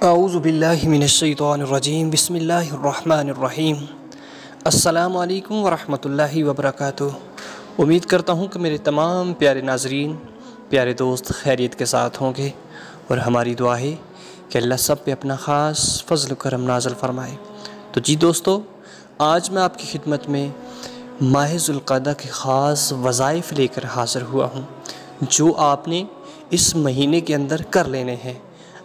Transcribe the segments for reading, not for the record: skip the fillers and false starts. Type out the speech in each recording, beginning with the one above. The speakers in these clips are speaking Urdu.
اعوذ باللہ من الشیطان الرجیم بسم اللہ الرحمن الرحیم السلام علیکم ورحمۃ اللہ وبرکاتہ۔ امید کرتا ہوں کہ میرے تمام پیارے ناظرین، پیارے دوست خیریت کے ساتھ ہوں گے، اور ہماری دعا ہے کہ اللہ سب پہ اپنا خاص فضل و کرم نازل فرمائے۔ تو جی دوستو، آج میں آپ کی خدمت میں ماہ ذوالقعدہ کے خاص وظائف لے کر حاضر ہوا ہوں جو آپ نے اس مہینے کے اندر کر لینے ہیں۔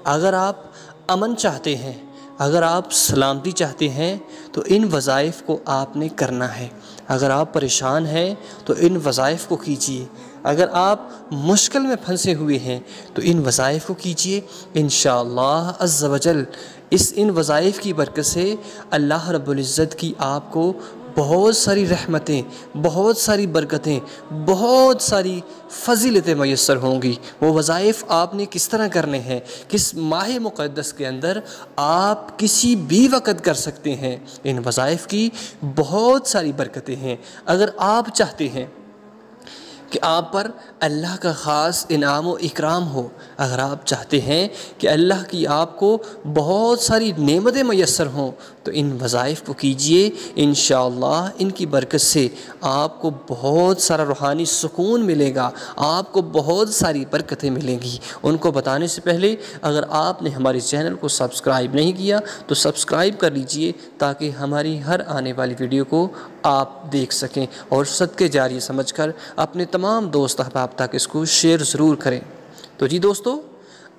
اگر آپ امن چاہتے ہیں، اگر آپ سلامتی چاہتے ہیں تو ان وظائف کو آپ نے کرنا ہے۔ اگر آپ پریشان ہیں تو ان وظائف کو کیجیے، اگر آپ مشکل میں پھنسے ہوئے ہیں تو ان وظائف کو کیجیے۔ انشاءاللہ عز و جل ان وظائف کی برکت سے اللہ رب العزت کی آپ کو بہت ساری رحمتیں، بہت ساری برکتیں، بہت ساری فضیلتیں میسر ہوں گی۔ وہ وظائف آپ نے کس طرح کرنے ہیں، کس ماہ مقدس کے اندر آپ کسی بھی وقت کر سکتے ہیں۔ ان وظائف کی بہت ساری برکتیں ہیں۔ اگر آپ چاہتے ہیں کہ آپ پر اللہ کا خاص انعام و اکرام ہو، اگر آپ چاہتے ہیں کہ اللہ کی آپ کو بہت ساری نعمتیں میسر ہوں، تو ان وظائف کو کیجیے۔ انشاءاللہ ان کی برکت سے آپ کو بہت سارا روحانی سکون ملے گا، آپ کو بہت ساری برکتیں ملیں گی۔ ان کو بتانے سے پہلے اگر آپ نے ہمارے چینل کو سبسکرائب نہیں کیا تو سبسکرائب کر لیجئے تاکہ ہماری ہر آنے والی ویڈیو کو آپ دیکھ سکیں، اور صدقے جاریہ سمجھ کر اپنے تمام دوست احباب تک اس کو شیئر ضرور کریں۔ تو جی دوستو،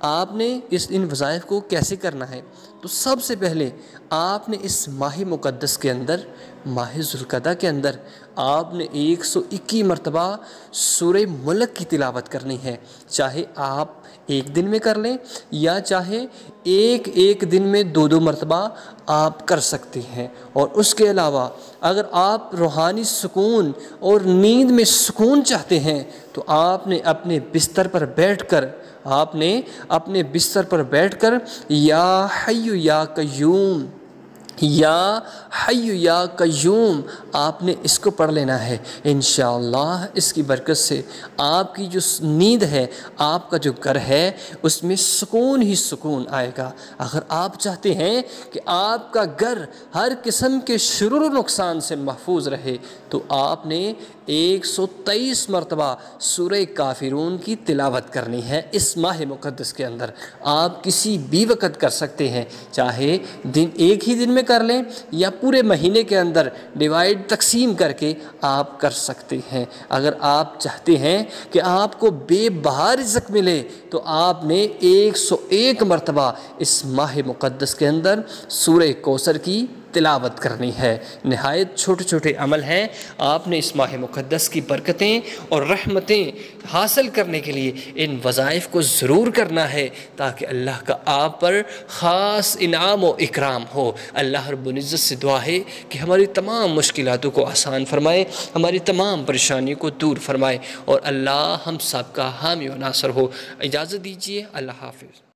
آپ نے ان وظائف کو کیسے کرنا ہے؟ تو سب سے پہلے آپ نے اس ماہ مقدس کے اندر، ماہ ذوالقعدہ کے اندر آپ نے 121 مرتبہ سورہ ملک کی تلاوت کرنی ہے۔ چاہے آپ ایک دن میں کر لیں یا چاہے ایک دن میں 2 مرتبہ آپ کر سکتے ہیں۔ اور اس کے علاوہ اگر آپ روحانی سکون اور نیند میں سکون چاہتے ہیں تو آپ نے اپنے بستر پر بیٹھ کر یا حی یا قیوم، یا حی یا قیوم آپ نے اس کو پڑھ لینا ہے۔ انشاءاللہ اس کی برکت سے آپ کی جو نیند ہے، آپ کا جو گھر ہے، اس میں سکون ہی سکون آئے گا۔ اگر آپ چاہتے ہیں کہ آپ کا گھر ہر قسم کے شرور و نقصان سے محفوظ رہے تو آپ نے 123 مرتبہ سورہ کافرون کی تلاوت کرنی ہے۔ اس ماہ مقدس کے اندر آپ کسی بھی وقت کر سکتے ہیں، چاہے ایک ہی دن میں کر لیں یا پورے مہینے کے اندر تقسیم کر کے آپ کر سکتے ہیں۔ اگر آپ چاہتے ہیں کہ آپ کو بے بہا رزق ملے تو آپ نے 101 مرتبہ اس ماہ مقدس کے اندر سورہ کوثر کی تلاوت کرنی ہے۔ نہایت چھوٹے چھوٹے عمل ہیں، آپ نے اس ماہ مقدس کی برکتیں اور رحمتیں حاصل کرنے کے لیے ان وظائف کو ضرور کرنا ہے تاکہ اللہ کا آپ پر خاص انعام و اکرام ہو۔ اللہ رب العزت سے دعا ہے کہ ہماری تمام مشکلاتوں کو آسان فرمائے، ہماری تمام پریشانیوں کو دور فرمائے، اور اللہ ہم سب کا حامی و ناصر ہو۔ اجازت دیجیے، اللہ حافظ۔